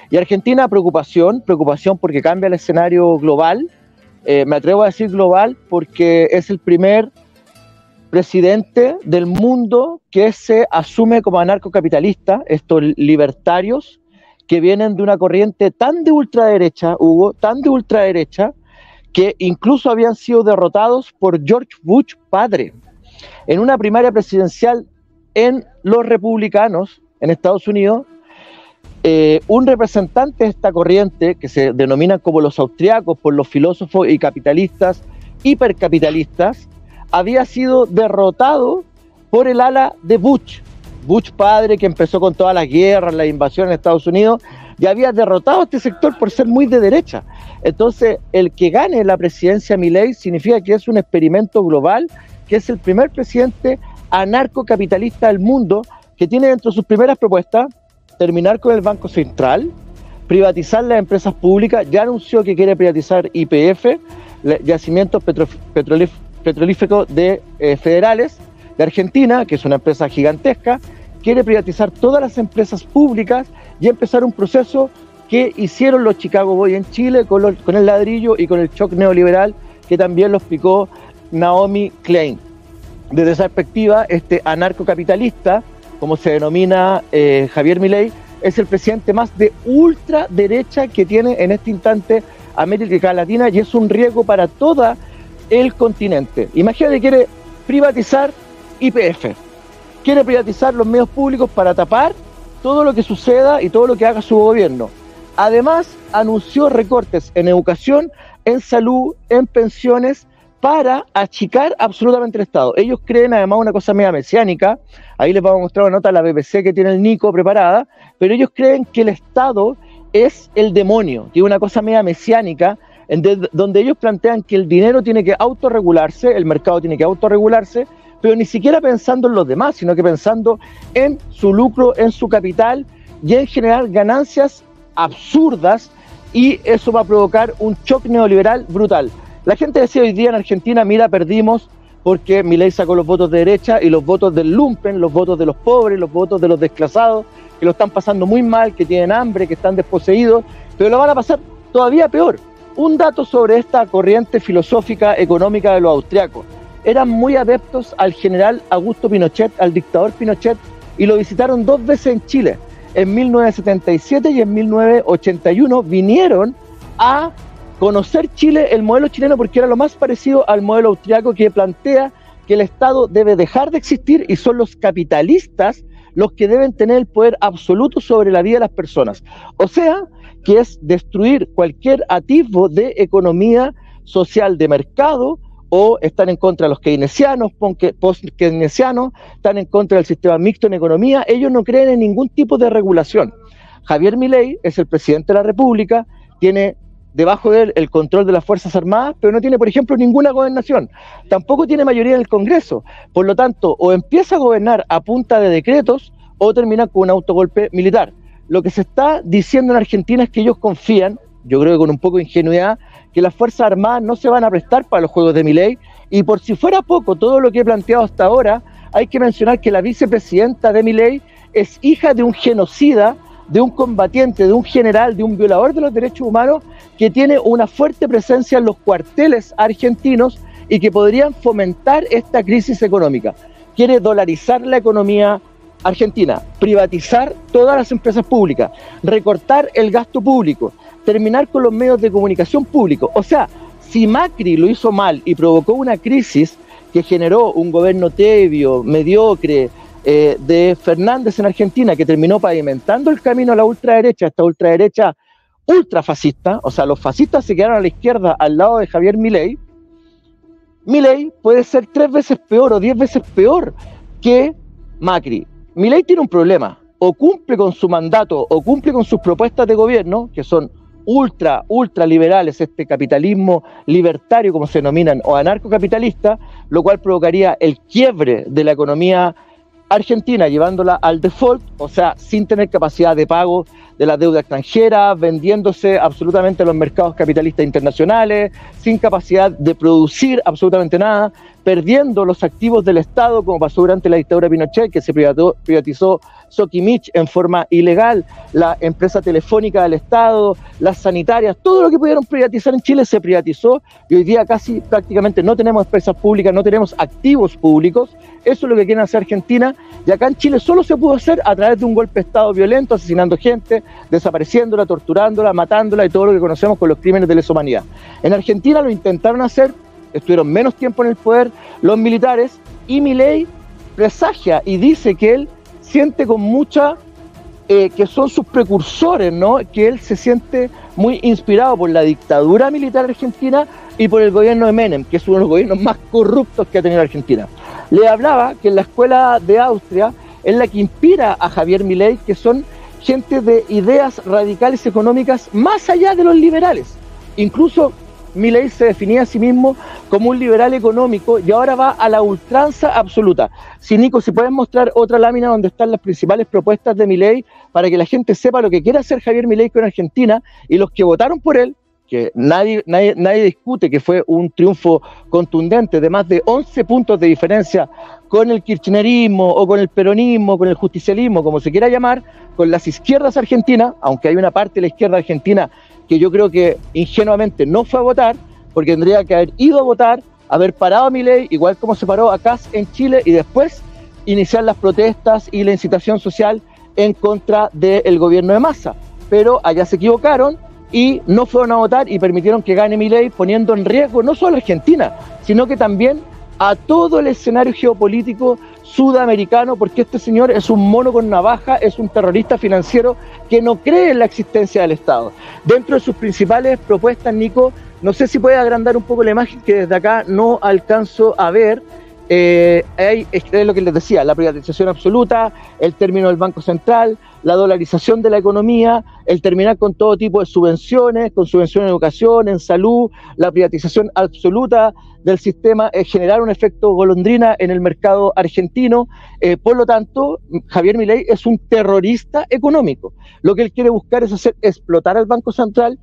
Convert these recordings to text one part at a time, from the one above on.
Y Argentina, preocupación porque cambia el escenario global. Me atrevo a decir global porque es el primer presidente del mundo que se asume como anarcocapitalista, estos libertarios que vienen de una corriente tan de ultraderecha, Hugo, tan de ultraderecha, que incluso habían sido derrotados por George Bush padre en una primaria presidencial en los republicanos en Estados Unidos. Un representante de esta corriente, que se denominan como los austriacos por los filósofos y capitalistas, hipercapitalistas, había sido derrotado por el ala de Bush padre, que empezó con todas las guerras, las invasiones en Estados Unidos, y había derrotado a este sector por ser muy de derecha. Entonces, el que gane la presidencia Milei significa que es un experimento global, que es el primer presidente anarcocapitalista del mundo, que tiene dentro de sus primeras propuestas terminar con el Banco Central, privatizar las empresas públicas. Ya anunció que quiere privatizar YPF, yacimientos petrolíferos federales de Argentina, que es una empresa gigantesca. Quiere privatizar todas las empresas públicas y empezar un proceso que hicieron los Chicago Boys en Chile con el ladrillo y con el shock neoliberal, que también los picó Naomi Klein. Desde esa perspectiva, este anarcocapitalista, como se denomina Javier Milei, es el presidente más de ultraderecha que tiene en este instante América Latina, y es un riesgo para todo el continente. Imagínate, quiere privatizar YPF, quiere privatizar los medios públicos para tapar todo lo que suceda y todo lo que haga su gobierno. Además, anunció recortes en educación, en salud, en pensiones, para achicar absolutamente el Estado. Ellos creen además una cosa media mesiánica, ahí les vamos a mostrar una nota de la BBC que tiene el Nico preparada, pero ellos creen que el Estado es el demonio, que es una cosa media mesiánica, donde ellos plantean que el dinero tiene que autorregularse, el mercado tiene que autorregularse, pero ni siquiera pensando en los demás, sino que pensando en su lucro, en su capital, y en generar ganancias absurdas, y eso va a provocar un shock neoliberal brutal. La gente decía hoy día en Argentina, mira, perdimos porque Milei sacó los votos de derecha y los votos del lumpen, los votos de los pobres, los votos de los desclasados, que lo están pasando muy mal, que tienen hambre, que están desposeídos, pero lo van a pasar todavía peor. Un dato sobre esta corriente filosófica económica de los austriacos: eran muy adeptos al general Augusto Pinochet, al dictador Pinochet, y lo visitaron 2 veces en Chile. En 1977 y en 1981 vinieron a conocer Chile, el modelo chileno, porque era lo más parecido al modelo austriaco, que plantea que el Estado debe dejar de existir y son los capitalistas los que deben tener el poder absoluto sobre la vida de las personas. O sea, que es destruir cualquier atisbo de economía social de mercado, o están en contra de los keynesianos, post-keynesianos, están en contra del sistema mixto en economía. Ellos no creen en ningún tipo de regulación. Javier Milei es el presidente de la República, tiene debajo de él el control de las Fuerzas Armadas, pero no tiene, por ejemplo, ninguna gobernación. Tampoco tiene mayoría en el Congreso. Por lo tanto, o empieza a gobernar a punta de decretos o termina con un autogolpe militar. Lo que se está diciendo en Argentina es que ellos confían, yo creo que con un poco de ingenuidad, que las Fuerzas Armadas no se van a prestar para los juegos de Milei, y por si fuera poco todo lo que he planteado hasta ahora, hay que mencionar que la vicepresidenta de Milei es hija de un genocida, de un combatiente, de un general, de un violador de los derechos humanos, que tiene una fuerte presencia en los cuarteles argentinos y que podrían fomentar esta crisis económica. Quiere dolarizar la economía argentina, privatizar todas las empresas públicas, recortar el gasto público, terminar con los medios de comunicación públicos. O sea, si Macri lo hizo mal y provocó una crisis que generó un gobierno tebio, mediocre, de Fernández en Argentina, que terminó pavimentando el camino a la ultraderecha, esta ultraderecha ultrafascista, o sea, los fascistas se quedaron a la izquierda al lado de Javier Milei. Milei puede ser 3 veces peor o 10 veces peor que Macri. Milei tiene un problema: o cumple con su mandato o cumple con sus propuestas de gobierno, que son ultra liberales, este capitalismo libertario como se denominan, o anarcocapitalista, lo cual provocaría el quiebre de la economía argentina, llevándola al default, o sea, sin tener capacidad de pago de la deuda extranjera, vendiéndose absolutamente a los mercados capitalistas internacionales, sin capacidad de producir absolutamente nada, perdiendo los activos del Estado, como pasó durante la dictadura de Pinochet, que se privatizó Soquimich en forma ilegal, la empresa telefónica del Estado, las sanitarias, todo lo que pudieron privatizar en Chile se privatizó, y hoy día casi prácticamente no tenemos empresas públicas, no tenemos activos públicos. Eso es lo que quieren hacer Argentina, y acá en Chile solo se pudo hacer a través de un golpe de Estado violento, asesinando gente, desapareciéndola, torturándola, matándola y todo lo que conocemos con los crímenes de lesa humanidad. En Argentina lo intentaron hacer, estuvieron menos tiempo en el poder los militares, y Milei presagia y dice que él siente con mucha, que son sus precursores, ¿no? Que él se siente muy inspirado por la dictadura militar argentina y por el gobierno de Menem, que es uno de los gobiernos más corruptos que ha tenido Argentina. Le hablaba que en la escuela de Austria es la que inspira a Javier Milei, que son gente de ideas radicales económicas más allá de los liberales. Incluso Milei se definía a sí mismo como un liberal económico y ahora va a la ultranza absoluta. Si Nico, si puedes mostrar otra lámina donde están las principales propuestas de Milei para que la gente sepa lo que quiere hacer Javier Milei con Argentina, y los que votaron por él, que nadie discute que fue un triunfo contundente de más de 11 puntos de diferencia con el kirchnerismo o con el peronismo, con el justicialismo, como se quiera llamar, con las izquierdas argentinas, aunque hay una parte de la izquierda argentina que yo creo que ingenuamente no fue a votar, porque tendría que haber ido a votar, haber parado a Milei, igual como se paró a Kast en Chile, y después iniciar las protestas y la incitación social en contra del gobierno de Massa. Pero allá se equivocaron y no fueron a votar y permitieron que gane Milei, poniendo en riesgo no solo a Argentina, sino que también a todo el escenario geopolítico sudamericano, porque este señor es un mono con navaja, es un terrorista financiero que no cree en la existencia del Estado. Dentro de sus principales propuestas, Nico, no sé si puede agrandar un poco la imagen que desde acá no alcanzo a ver. Es lo que les decía, la privatización absoluta, el término del Banco Central, la dolarización de la economía, el terminar con todo tipo de subvenciones, con subvenciones en educación, en salud, la privatización absoluta del sistema, generar un efecto golondrina en el mercado argentino. Por lo tanto, Javier Milei es un terrorista económico. Lo que él quiere buscar es hacer explotar al Banco Central,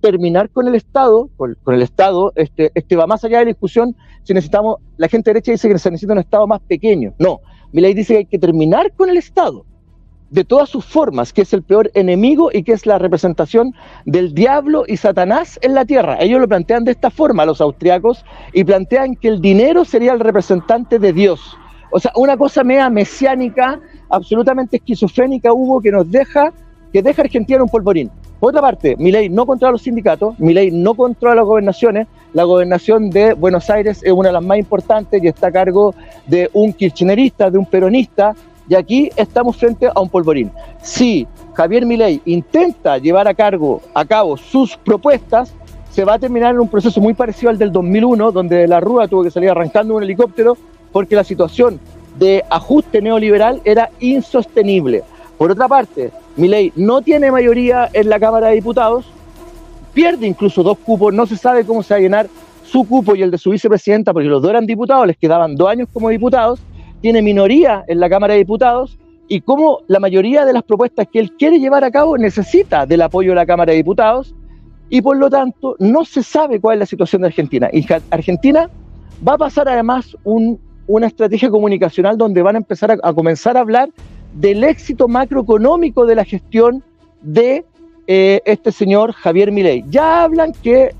terminar con el Estado, con el Estado, va más allá de la discusión si necesitamos, la gente derecha dice que se necesita un Estado más pequeño. No, Milei dice que hay que terminar con el Estado, de todas sus formas, que es el peor enemigo y que es la representación del diablo y Satanás en la tierra. Ellos lo plantean de esta forma, los austriacos, y plantean que el dinero sería el representante de Dios. O sea, una cosa media mesiánica, absolutamente esquizofrénica, Hugo, que deja a Argentina en un polvorín. Por otra parte, Milei no controla los sindicatos, Milei no controla las gobernaciones. La gobernación de Buenos Aires es una de las más importantes y está a cargo de un kirchnerista, de un peronista, y aquí estamos frente a un polvorín. Si Javier Milei intenta llevar a cabo sus propuestas, se va a terminar en un proceso muy parecido al del 2001, donde la Rúa tuvo que salir arrancando un helicóptero porque la situación de ajuste neoliberal era insostenible. Por otra parte, Milei no tiene mayoría en la Cámara de Diputados, pierde incluso 2 cupos, no se sabe cómo se va a llenar su cupo y el de su vicepresidenta, porque los dos eran diputados, les quedaban 2 años como diputados, tiene minoría en la Cámara de Diputados, y como la mayoría de las propuestas que él quiere llevar a cabo necesita del apoyo de la Cámara de Diputados, y por lo tanto no se sabe cuál es la situación de Argentina. Y Argentina va a pasar además una estrategia comunicacional donde van a comenzar a hablar del éxito macroeconómico de la gestión de este señor Javier Milei. Ya hablan que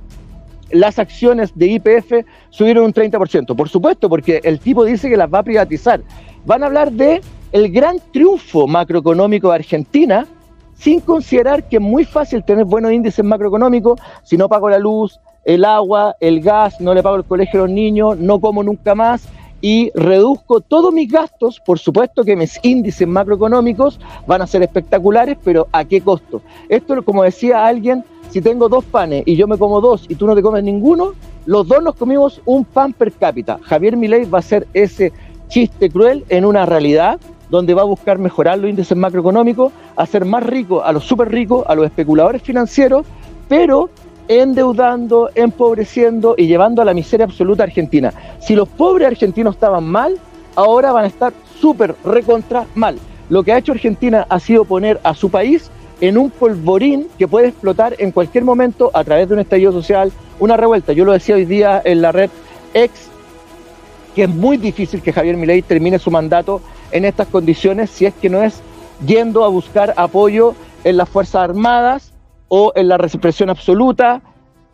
las acciones de YPF subieron un 30%, por supuesto, porque el tipo dice que las va a privatizar. Van a hablar de el gran triunfo macroeconómico de Argentina, sin considerar que es muy fácil tener buenos índices macroeconómicos si no pago la luz, el agua, el gas, no le pago el colegio a los niños, no como nunca más y reduzco todos mis gastos. Por supuesto que mis índices macroeconómicos van a ser espectaculares, pero ¿a qué costo? Esto, como decía alguien, si tengo 2 panes y yo me como 2 y tú no te comes ninguno, los dos nos comimos un pan per cápita. Javier Milei va a hacer ese chiste cruel en una realidad donde va a buscar mejorar los índices macroeconómicos, hacer más ricos a los súper ricos, a los especuladores financieros, pero endeudando, empobreciendo y llevando a la miseria absoluta a Argentina. Si los pobres argentinos estaban mal, ahora van a estar súper recontra mal. Lo que ha hecho Argentina ha sido poner a su país en un polvorín que puede explotar en cualquier momento a través de un estallido social, una revuelta. Yo lo decía hoy día en la red X, que es muy difícil que Javier Milei termine su mandato en estas condiciones si es que no es yendo a buscar apoyo en las Fuerzas Armadas o en la represión absoluta,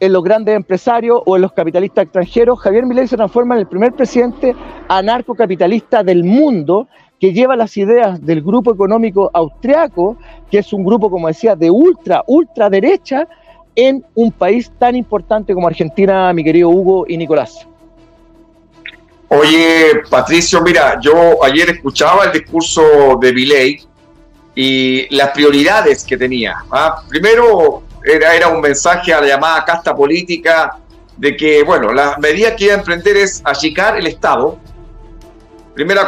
en los grandes empresarios o en los capitalistas extranjeros. Javier Milei se transforma en el primer presidente anarcocapitalista del mundo que lleva las ideas del grupo económico austriaco, que es un grupo, como decía, de ultraderecha, en un país tan importante como Argentina, mi querido Hugo y Nicolás. Oye, Patricio, mira, yo ayer escuchaba el discurso de Milei y las prioridades que tenía. Primero, era un mensaje a la llamada casta política de que, bueno, la medida que iba a emprender es achicar el Estado. Primera